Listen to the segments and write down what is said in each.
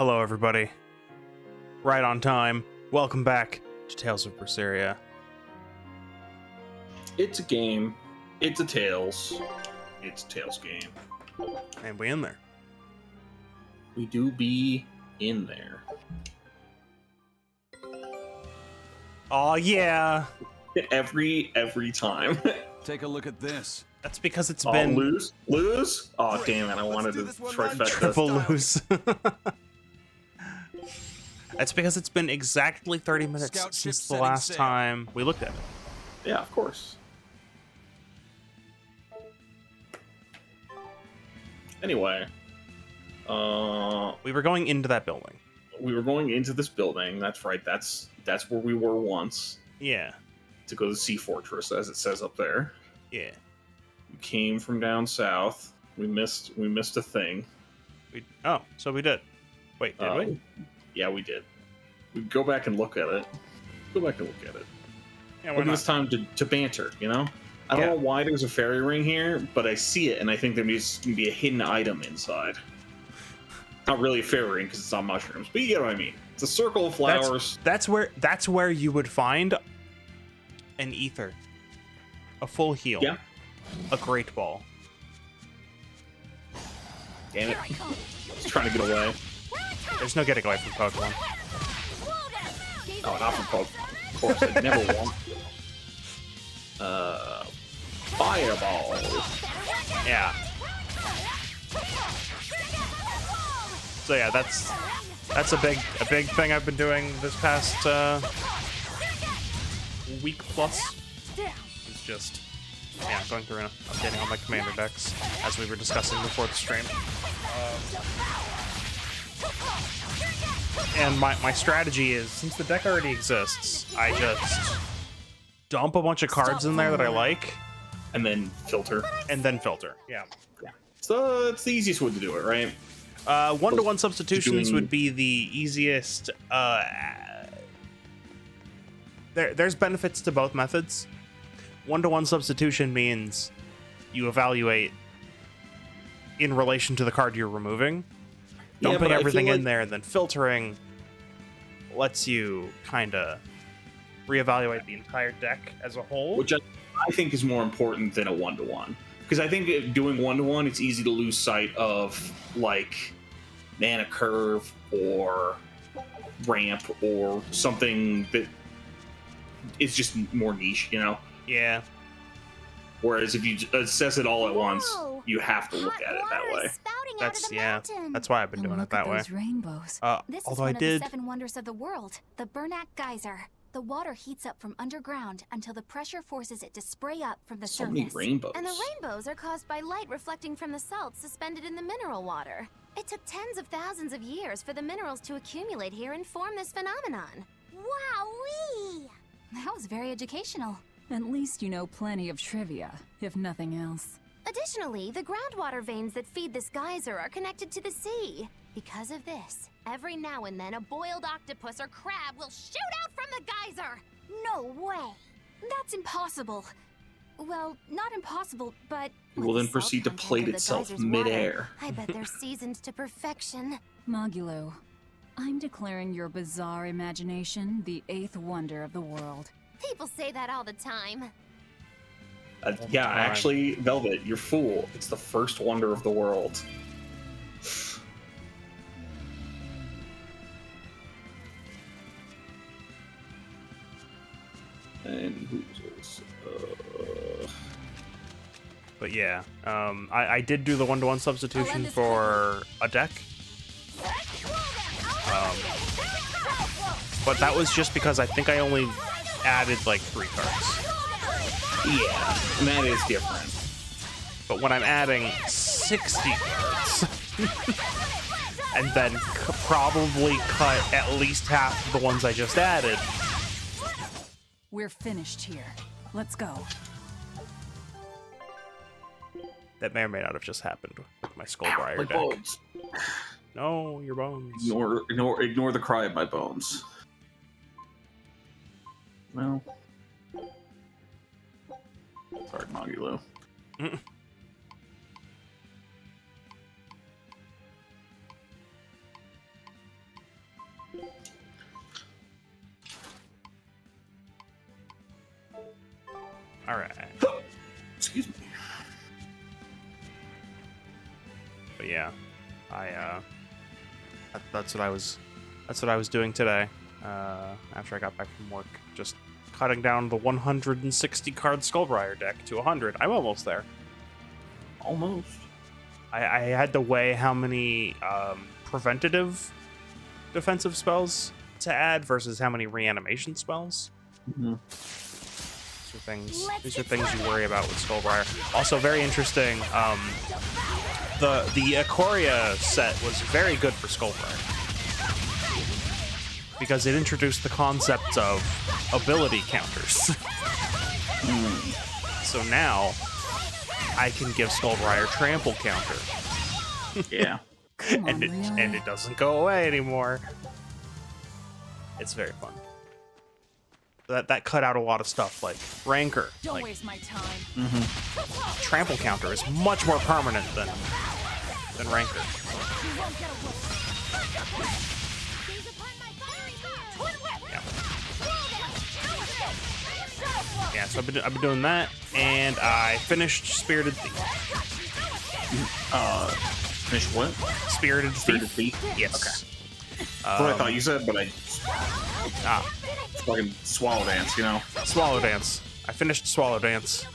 Hello, everybody. Right on time. Welcome back to Tales of Berseria. It's a game. It's a Tales. It's a Tales game. And we in there. We do be in there. Oh yeah. Every time. Take a look at this. That's because it's been lose. Oh damn it! I wanted to trifecta. triple lose. That's because it's been exactly 30 minutes Scout ship since the setting last sail. time we looked at it. Yeah, of course. Anyway, We were going into that building. we were going into this building. That's right. That's where we were once. Yeah. To go to the Sea Fortress, as it says up there. Yeah. We came from down south. We missed a thing. So we did. Wait, did we? Yeah, we did. We go back and look at it. Yeah, Look why at not? this time to banter, you know? I don't know why there's a fairy ring here, but I see it, and I think there needs to be a hidden item inside. Not really a fairy ring, because it's on mushrooms, but you get what I mean. It's a circle of flowers. That's where you would find an ether. A full heal. Yeah. A great ball. Damn it. He's trying to get away. There's no getting away from Pokemon. Oh, not from Pokemon. Of course, I never want. Fireball. Yeah. So yeah, that's a big thing I've been doing this past week plus. It's just going through and updating all my commander decks as we were discussing before the stream. And my strategy is, since the deck already exists, I just dump a bunch of cards in there that I like, And then filter. and then filter. Yeah. So it's the easiest way to do it, right? One-to-one substitutions doing- would be the easiest. There's benefits to both methods. One-to-one substitution means you evaluate in relation to the card you're removing. Yeah, Dumping but I feel everything in like- there and then filtering lets you kind of reevaluate the entire deck as a whole. Which I think is more important than a one-to-one. Because I think doing one-to-one, it's easy to lose sight of, like, mana curve or ramp or something that is just more niche, you know? Yeah. Whereas if you assess it all at once, you have to look at it that way. That's why I've been doing it that way. Rainbows. Although This is one I of did the 7 wonders of the world, the Bernak Geyser. The water heats up from underground until the pressure forces it to spray up from the So surface. many rainbows. And the rainbows are caused by light reflecting from the salts suspended in the mineral water. It took tens of thousands of years for the minerals to accumulate here and form this phenomenon. Wowee! That was very educational. At least you know plenty of trivia, if nothing else. Additionally, the groundwater veins that feed this geyser are connected to the sea. Because of this, every now and then a boiled octopus or crab will shoot out from the geyser! No way! That's impossible. Well, not impossible, but... It will then proceed to plate itself midair. I bet they're seasoned to perfection. Magilo, I'm declaring your bizarre imagination the 8th wonder of the world. People say that all the time. Yeah, actually, Velvet, you're fool. It's the first wonder of the world. And who's But yeah, I did do the one-to-one substitution for a deck. But that was just because I think I only added like 3 cards. Yeah, and that is different. But when I'm adding 60 cards, and then probably cut at least half the ones I just added. We're finished here. Let's go. That may or may not have just happened with my Skullbriar My deck. bones. No, your bones. Ignore the cry of my bones. Well, sorry, Magilo. That's what I was doing today. After I got back from work, just cutting down the 160 card Skullbriar deck to 100. I'm almost there. Almost. I had to weigh how many preventative defensive spells to add versus how many reanimation spells. Mm-hmm. These are things you worry about with Skullbriar. Also, very interesting. The Ikoria set was very good for Skullbriar because it introduced the concept of ability counters. So now I can give Skullbriar trample counter. Yeah. and it doesn't go away anymore. It's very fun. That cut out a lot of stuff like Rancor. Don't Like, waste my time. trample counter is much more permanent than Rancor. Yeah, so I've been doing that, and I finished Spirited Thief. Finish what? Spirited Spirited Thief? Thief? Yes. Okay. That's what I thought you said, but I fucking swallow dance, you know? Swallow Dance. I finished Swallow Dance.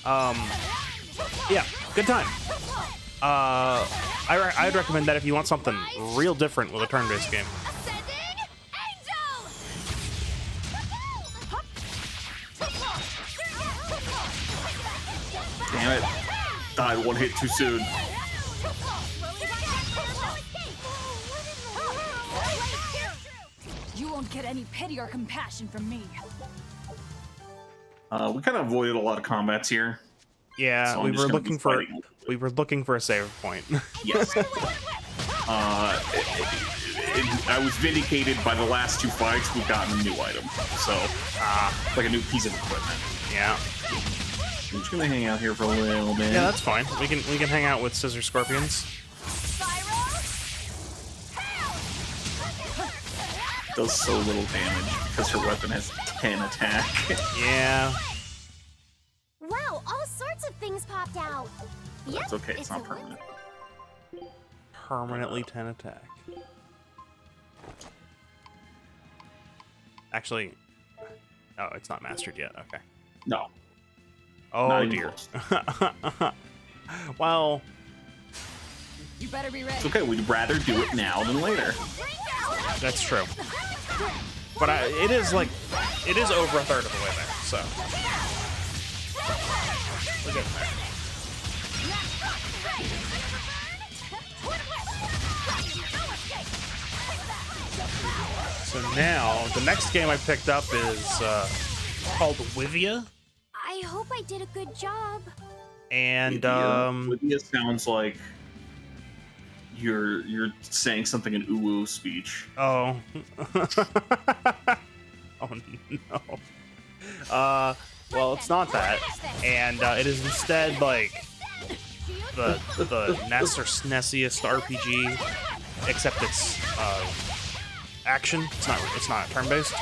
Yeah, good time. I'd recommend that if you want something real different with a turn-based game. Damn it. Died one hit too soon. You won't get any pity or compassion from me. We kind of avoided a lot of combats here. Yeah, So I'm we just were gonna be looking for fighting. a save point. Yes. I was vindicated by the last two fights. We've gotten a new item, so like a new piece of equipment. Yeah. I'm just gonna hang out here for a little bit. Yeah, that's fine. We can hang out with Scissor Scorpions. Does so little damage because her weapon has 10 attack. Yeah. Wow, all sorts of things popped out. That's Yep, okay, it's not a permanent. Permanently 10 attack. Actually, oh, it's not mastered yet. Okay. No. Oh Not even dear. close. Well, You better be ready. It's okay, we'd rather do it now than later. that's true. But it is over a third of the way there. So we're getting there. So now the next game I picked up is called Wivia, I hope I did a good job. and Lydia sounds like you're saying something in uwu speech. oh, oh no. Well, it's not that, and it is instead like the NES or SNESiest RPG, except it's action. It's not turn-based.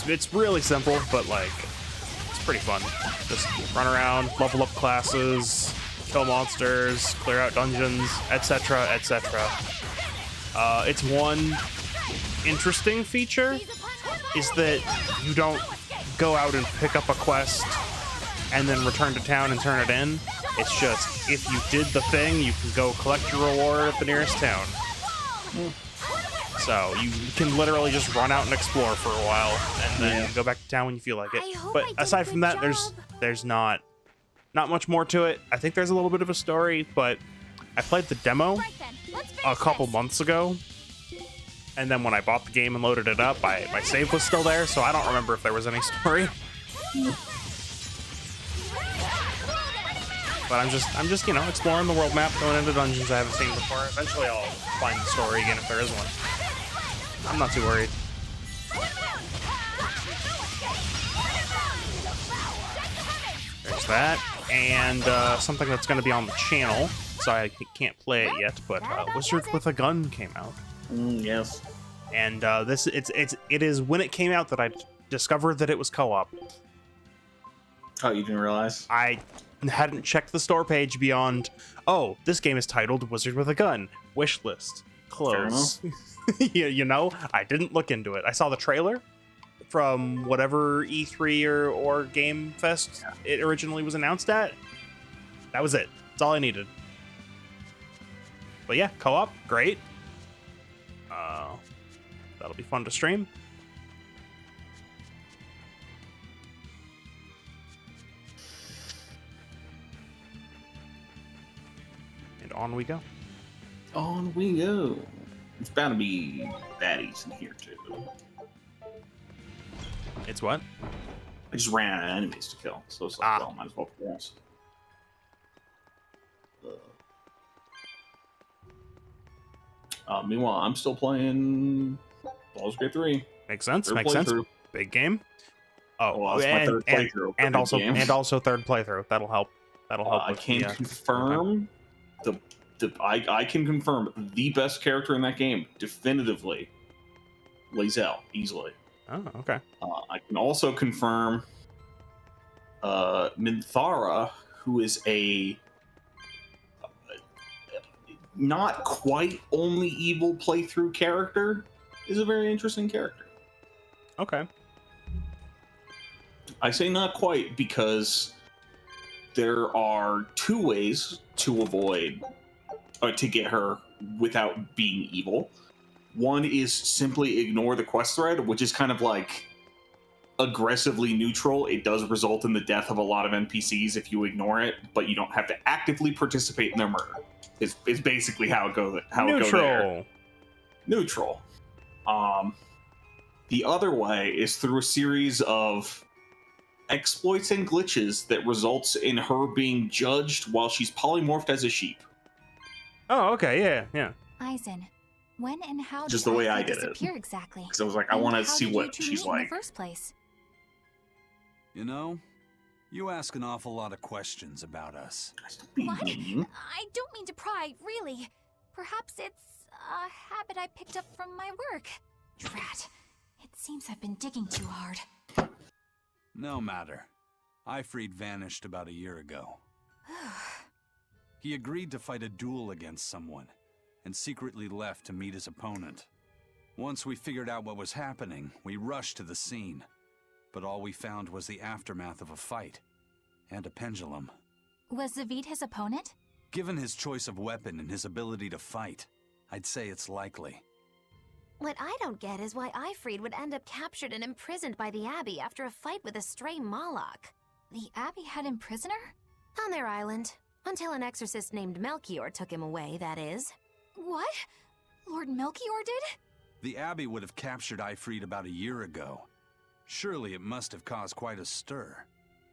It's really simple, but like it's pretty fun. Just run around, level up classes, kill monsters, clear out dungeons, etc., etc. It's one interesting feature is that you don't go out and pick up a quest and then return to town and turn it in. It's just if you did the thing, you can go collect your reward at the nearest town. So you can literally just run out and explore for a while and then go back to town when you feel like it. I hope But I did aside a from good that, job. there's not much more to it. I think there's a little bit of a story, but I played the demo Right then, let's a finish couple this. months ago, and then when I bought the game and loaded it up, my save was still there, so I don't remember if there was any story. But I'm just exploring the world map, going into dungeons I haven't seen before. Eventually I'll find the story again if there is one. I'm not too worried. There's that, and something that's going to be on the channel, so I can't play it yet. But Wizard with a Gun came out, Yes. and it is when it came out that I discovered that it was co-op. Oh, you didn't realize? I hadn't checked the store page beyond, oh, this game is titled Wizard with a Gun. Wish list. Close. Yeah, you know, I didn't look into it. I saw the trailer from whatever E3 or Game Fest it originally was announced at. That was it. That's all I needed. But yeah, co-op, great. That'll be fun to stream. And on we go. On we go. It's bound to be baddies in here too. It's what? I just ran out of enemies to kill, so it's like, well, might as well progress. Meanwhile, I'm still playing Baldur's Gate 3. Makes sense. Third Makes sense. playthrough. Big game. Oh, Well, that's my third playthrough. and Big also game. and also third playthrough. That'll help. That'll help. I with can the, confirm I can confirm the best character in that game definitively. Lae'zel, easily. Oh, okay. I can also confirm Minthara, who is a not quite only evil playthrough character, is a very interesting character. Okay. I say not quite because there are two ways to avoid to get her without being evil. One is simply ignore the quest thread, which is kind of like aggressively neutral. It does result in the death of a lot of NPCs if you ignore it, but you don't have to actively participate in their murder. It's basically how it goes. Neutral. Neutral. The other way is through a series of exploits and glitches that results in her being judged while she's polymorphed as a sheep. Oh, okay. Yeah, yeah. Eisen, when and how Just did the way Eisen I did it. disappear exactly? Because I was like, I And want to how see did you what two she's meet in like. the first place? You know, you ask an awful lot of questions about us. Don't be What? mean. I don't mean to pry, really. Perhaps it's a habit I picked up from my work. Drat. It seems I've been digging too hard. No matter. Ifrid vanished about a year ago. He agreed to fight a duel against someone, and secretly left to meet his opponent. Once we figured out what was happening, we rushed to the scene. But all we found was the aftermath of a fight, and a pendulum. Was Zavid his opponent? Given his choice of weapon and his ability to fight, I'd say it's likely. What I don't get is why Ifrid would end up captured and imprisoned by the Abbey after a fight with a stray Moloch. The Abbey had him prisoner? On their island. Until an exorcist named Melchior took him away, that is. What? Lord Melchior did? The Abbey would have captured Ifrid about a year ago. Surely it must have caused quite a stir.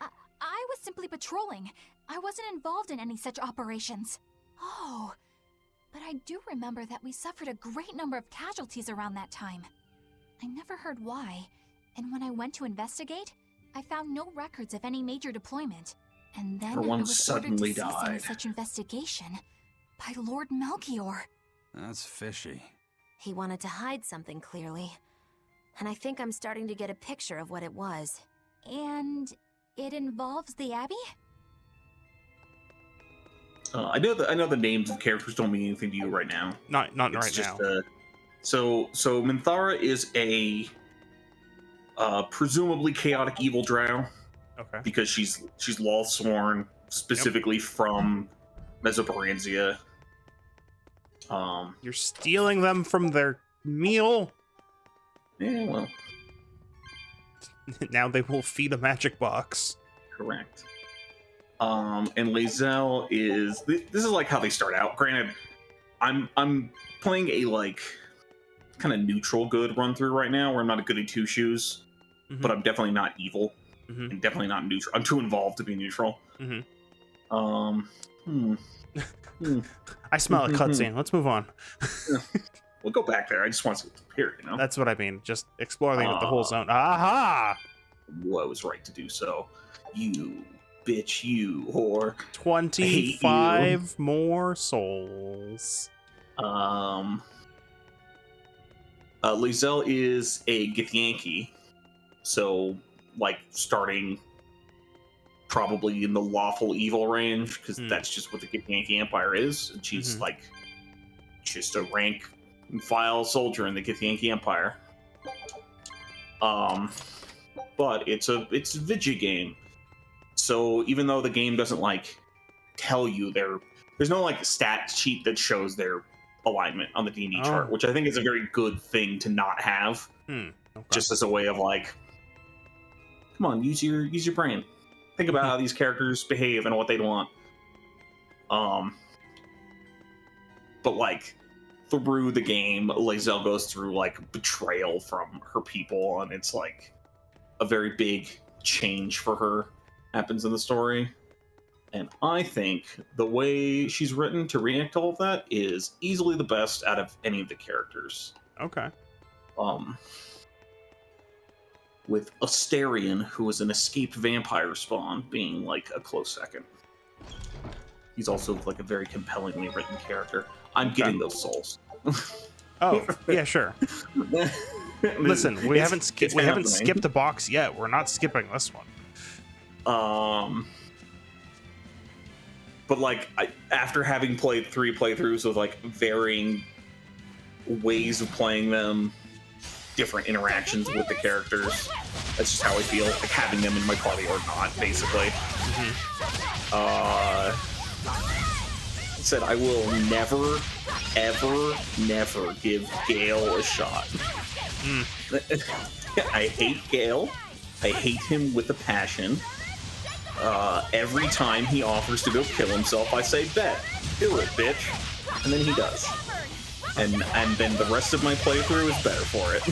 I was simply patrolling. I wasn't involved in any such operations. Oh, but I do remember that we suffered a great number of casualties around that time. I never heard why, and when I went to investigate, I found no records of any major deployment. And then Everyone I was suddenly ordered to cease any died. such investigation by Lord Melchior. That's fishy. He wanted to hide something, clearly. And I think I'm starting to get a picture of what it was. And it involves the Abbey? I know the names of characters don't mean anything to you right now. Not It's right just, now. So Minthara is a presumably chaotic evil drow Okay. because she's Lothsworn, specifically from Mesopotamia. You're stealing them from their meal. Yeah, well, Now they will feed a magic box. correct. And Lae'zel is this is like how they start out. Granted, I'm playing a like kind of neutral good run through right now, where I'm not a goody two shoes, Mhm. but I'm definitely not evil Mhm. and definitely not neutral. I'm too involved to be neutral. Mhm. I smell a cutscene. Let's move on. We'll go back there. I just want to see what's up here, you know? That's what I mean. Just explore the whole zone. Aha! I was right to do so. You bitch, you whore. 25 more souls. Lae'zel is a Githyanki, so like starting probably in the lawful evil range, because that's just what the Githyanki Empire is. And she's like just a rank and file soldier in the Githyanki Empire. But it's a Vidya game. So even though the game doesn't like tell you there's no like stat sheet that shows their alignment on the D&D chart, which I think is a very good thing to not have. Okay. Just as a way of like, come on, use your brain. Think about how these characters behave and what they'd want. But like through the game, Lae'zel goes through like betrayal from her people, and it's like a very big change for her happens in the story. And I think the way she's written to reenact all of that is easily the best out of any of the characters. Okay. With Asterion, who is an escaped vampire spawn, being like a close second. He's also like a very compellingly written character. I'm getting those souls. Oh, yeah, sure. Listen, we haven't skipped a box yet. We're not skipping this one. But like after having played 3 playthroughs with like varying ways of playing them, different interactions with the characters, that's just how I feel, like having them in my party or not, basically. Said I will never, ever, never give Gale a shot. I hate Gale. I hate him with a passion. Every time he offers to go kill himself, I say, bet, do it, bitch. And then he does. And then the rest of my playthrough is better for it.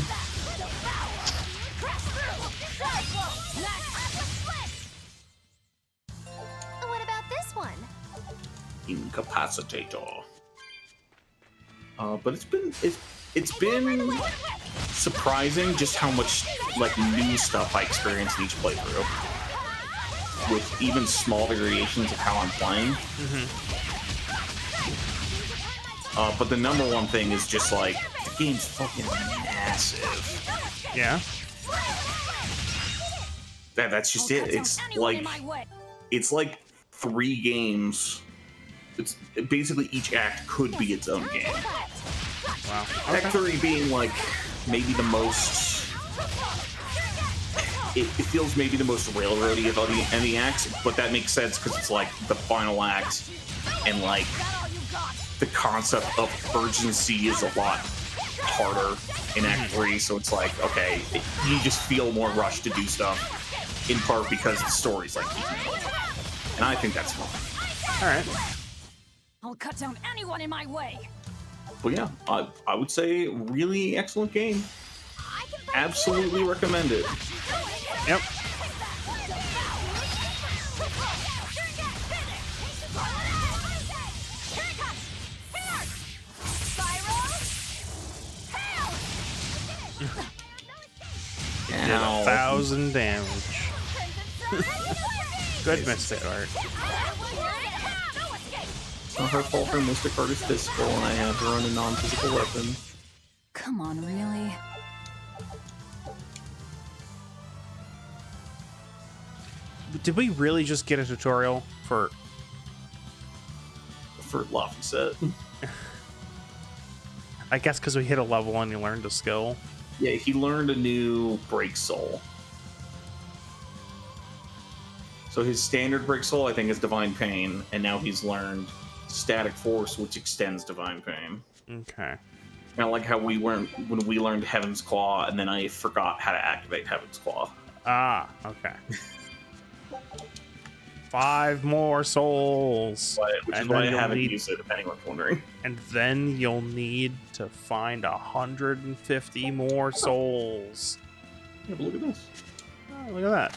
What about this one? Incapacitator. But it's been surprising just how much like new stuff I experience in each playthrough, with even small variations of how I'm playing. But the number one thing is just like the game's fucking massive. Yeah. That's just it. It's like 3 games. It's basically each act could be its own game. Wow. Act 3 being like maybe the most. It feels maybe the most railroady of any acts, but that makes sense because it's like the final act, and like the concept of urgency is a lot harder in Act 3. So it's like, okay, you just feel more rushed to do stuff, in part because the story's like keeping going. And I think that's fun. All right. I'll cut down anyone in my way. But yeah, I would say really excellent game. Absolutely recommend it. Yep. Did 1,000 damage. Good Mystic Art. It's not her fault her Mystic Art is physical and I have her on a non-physical weapon. Come on, really? Did we really just get a tutorial for Laphicet? I guess because we hit a level and you learned a skill. Yeah, he learned a new Break Soul. So his standard Break Soul, I think, is Divine Pain, and now he's learned Static Force, which extends Divine Pain. Okay. Kind of like how we learned when we learned Heaven's Claw, and then I forgot how to activate Heaven's Claw. Ah, okay. 5 more souls. Which is why I haven't used it, if anyone's wondering. And then you'll need to find 150 more souls. Yeah, but look at this. Oh, look at that.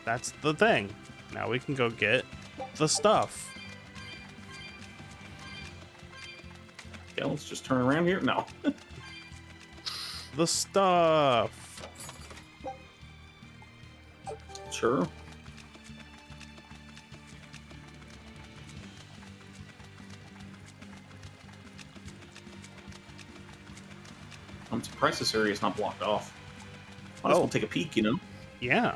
That's the thing. Now we can go get the stuff. Yeah, let's just turn around here. No. The stuff. Sure. I'm surprised this area is not blocked off. Might as well take a peek, you know? Yeah.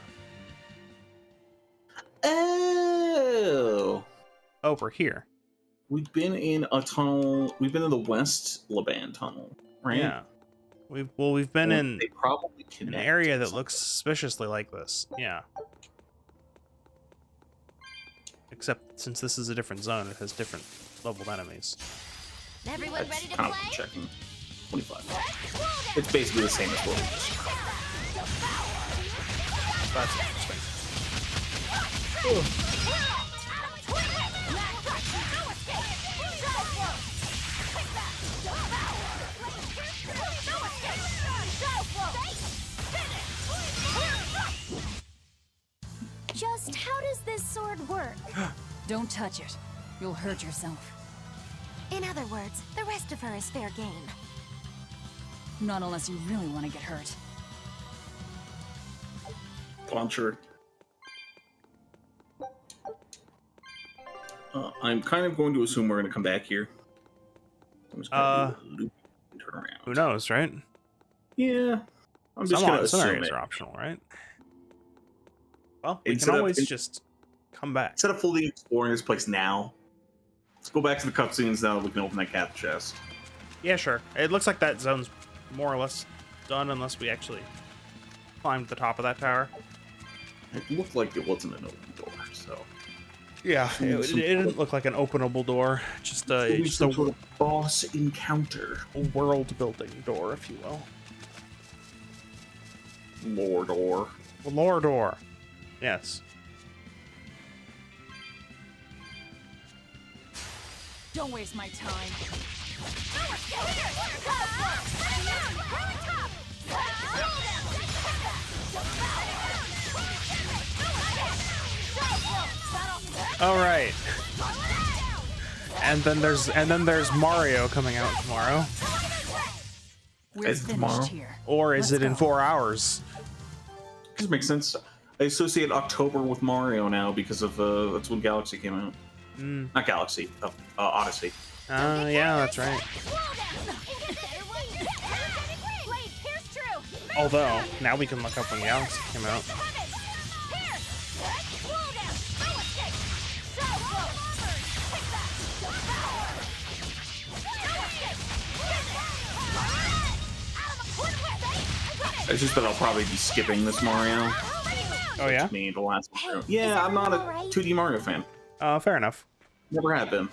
nope, we're here. We've been in a tunnel. We've been in the West Laban tunnel, right? Yeah. We've been Well, in they probably an connect area that something. looks suspiciously like this. Yeah. Except since this is a different zone, it has different leveled enemies. Everyone That's ready to kind of play? checking. 25. It's basically the same as what we just. That's interesting. Just how does this sword work? Don't touch it. You'll hurt yourself. In other words, the rest of her is fair game. Not unless you really want to get hurt. Launcher. I'm kind of going to assume we're going to come back here. I'm just going to do a loop and turn around. Who knows, right? Yeah. I'm just going to Some assume areas it. are optional, right? Well, we Instead can of- always just come back. Instead of fully exploring this place now, let's go back to the cutscenes now that we can open that cat chest. Yeah, sure. It looks like that zone's more or less done unless we actually climbed the top of that tower. It looked like it wasn't an open door, so. Yeah, it Some- didn't look like an openable door. Just Maybe just some a sort of boss encounter. world-building door, if you will. Lore door. A lore door. Yes. Don't waste my time. All right. And then there's Mario coming out tomorrow. We're Is it finished tomorrow? here. Or is Let's it in go. 4 hours? This makes sense. I associate October with Mario now because of that's when Galaxy came out. Not Galaxy, Odyssey. Yeah, that's right. Although, now we can look up when Galaxy came out. It's just that I'll probably be skipping this Mario. Oh, yeah? Me, the last Mario. Hey, Yeah, is I'm not a everything all right? 2D Mario fan. Fair enough. Never have been.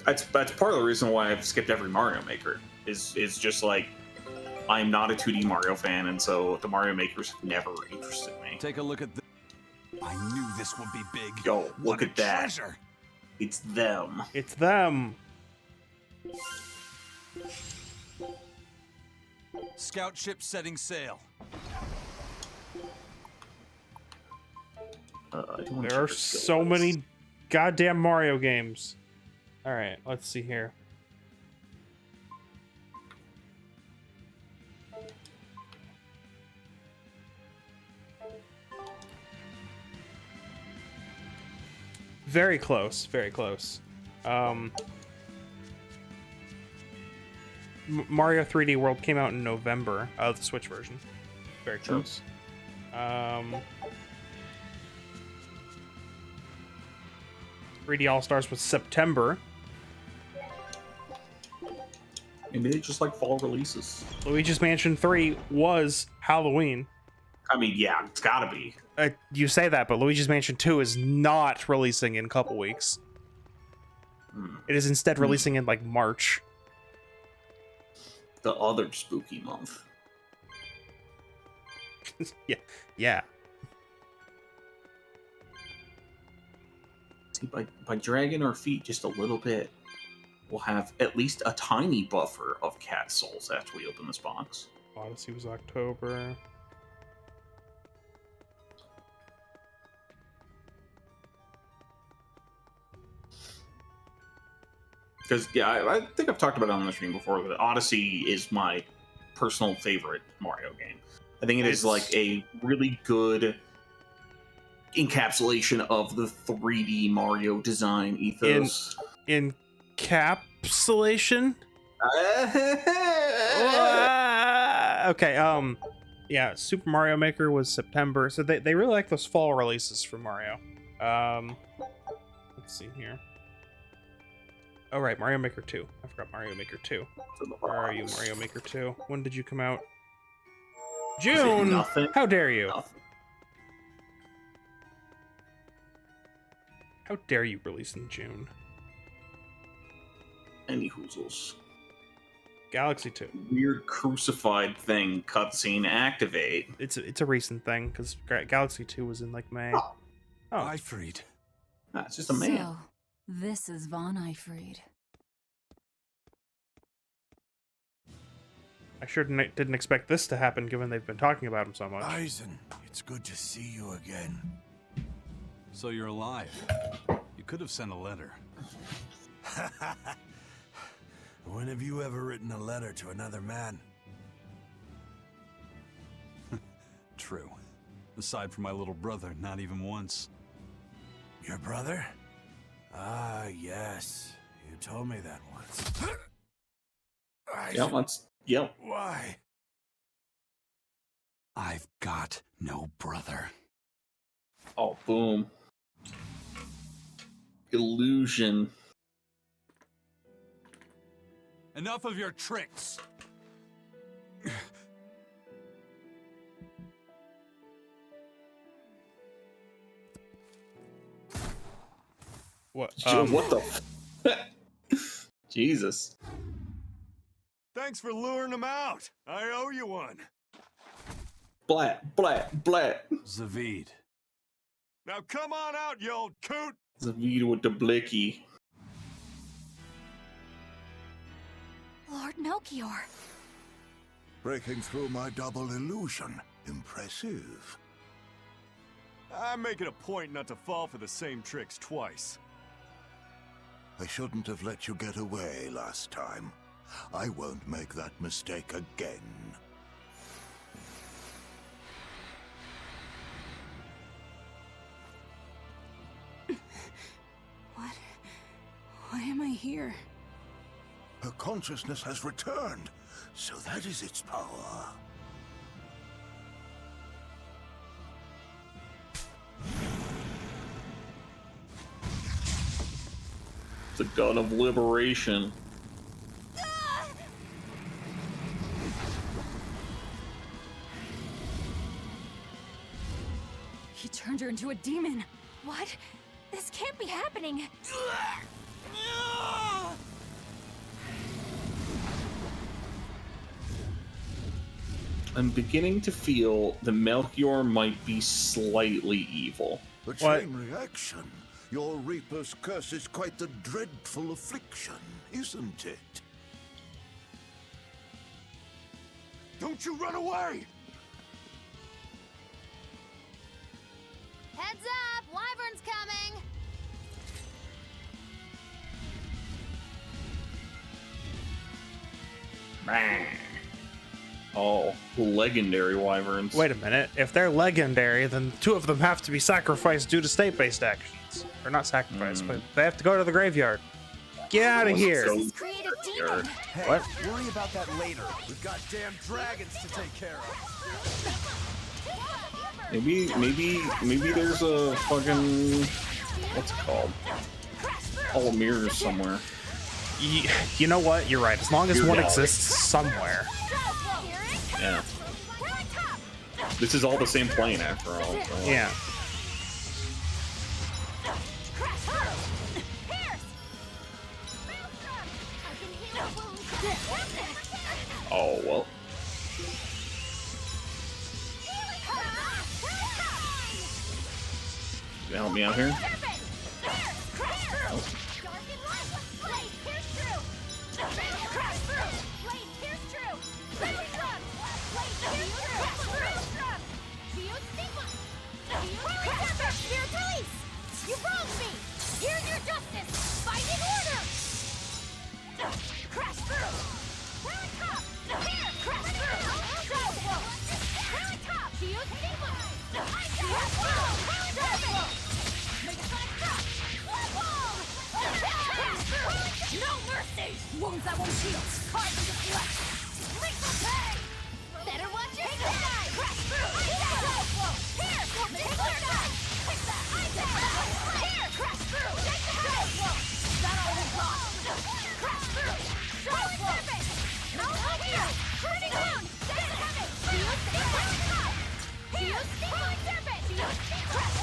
That's part of the reason why I've skipped every Mario Maker. Is just like I'm not a 2D Mario fan, and so the Mario Makers never interested me. Take a look at this. I knew this would be big. Yo, What look a at that. treasure. It's them. It's them. Scout ship setting sail. I don't wanna check There are their skill so list. many goddamn Mario games. All right, let's see here. Very close, very close. Mario 3D World came out in November, the Switch version. Very Sure. close. 3D All Stars was September. Maybe they just like fall releases. Luigi's Mansion 3 was Halloween. I mean, yeah, it's gotta be. You say that, but Luigi's Mansion 2 is not releasing in a couple weeks. It is instead releasing in like March. The other spooky month. Yeah. See, by dragging our feet just a little bit, we'll have at least a tiny buffer of cat souls after we open this box. Odyssey was October. Because, yeah, I think I've talked about it on the stream before, but Odyssey is my personal favorite Mario game. I think it is It's- like a really good encapsulation of the 3D Mario design ethos. Encapsulation? Okay, Yeah, Super Mario Maker was September, so they really like those fall releases for Mario. Let's see here. Oh right, Mario Maker 2. I forgot Mario Maker 2. Where are you, Mario Maker 2? When did you come out? June! Nothing? How dare you? Nothing. How dare you release in June? Any hoozles. Galaxy 2. Weird crucified thing cutscene activate. It's a recent thing, because Galaxy 2 was in, like, May. Oh. Oh. Eifried. Nah, it's just a man. So, this is Von Eifried. I sure didn't expect this to happen, given they've been talking about him so much. Eisen, it's good to see you again. So you're alive. You could have sent a letter. When have you ever written a letter to another man? True. Aside from my little brother, not even once. Your brother? Ah, yes. You told me that once. Eisen, Yep. why? I've got no brother. Oh, boom. Illusion. Enough of your tricks! What? What the? Jesus. Thanks for luring him out. I owe you one. Blat, blat, blat. Zavid. Now come on out, you old coot. Zavid with the blicky. Lord Melchior. Breaking through my double illusion. Impressive. I'm making a point not to fall for the same tricks twice. I shouldn't have let you get away last time. I won't make that mistake again. Why am I here? Her consciousness has returned, so that is its power. The gun of liberation. He turned her into a demon. What? This can't be happening. I'm beginning to feel that Melchior might be slightly evil. A chain reaction. Your Reaper's curse is quite the dreadful affliction, isn't it? Don't you run away! Heads up! Wyvern's coming! Oh, legendary wyverns. Wait a minute. If they're legendary, then two of them have to be sacrificed due to state-based actions. Or not sacrificed, but they have to go to the graveyard. Get out of here! This create a demon. Hey, What? worry about that later. We've got damn dragons to take care of. Maybe there's a fucking, what's it called? Hall of Mirrors somewhere. You know what? You're right. As long as Your one gallery. exists somewhere. Yeah. This is all the same plane after all. So. Yeah. Oh, well. You gonna help me out here? You wronged me! Here's your justice! Fight in order! Crash through! Rally top! Here! Crash through! Rally top! Shield sequence! Shield blow! Rally top! Make a sonic drop! Wall! Crash through! No mercy! Wounds that won't heal! Cards in the flesh! Lethal pay! Better watch your step! crash through! Here! Take that! Take that! Here! Crash through! Take that! That all we've got! Crash through! Shadow surface! Out here! Turning around! Stay heavy! Here! Rolling surface! Crash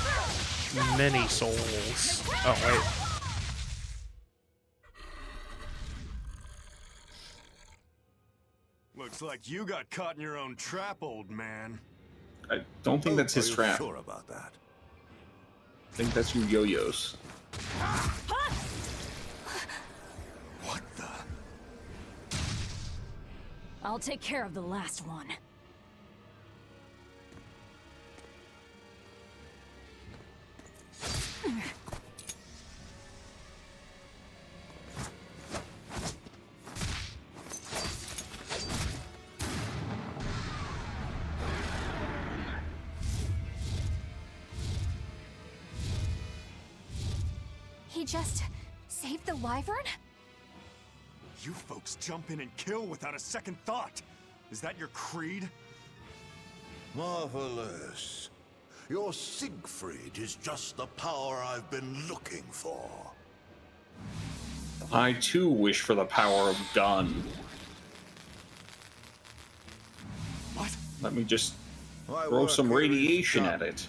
through! Many souls. Oh, wait. Looks like you got caught in your own trap, old man. I don't think that's his Are you trap. Sure about that? I think that's your yo-yos. What the? I'll take care of the last one. He just saved the wyvern? You folks jump in and kill without a second thought. Is that your creed? Marvelous. Your Siegfried is just the power I've been looking for. I too wish for the power of gun. What Let me just My throw work some here is radiation done. at it.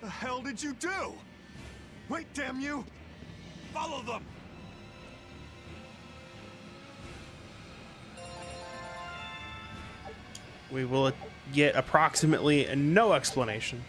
the hell did you do? Wait, damn you! Follow them! We will get approximately no explanation.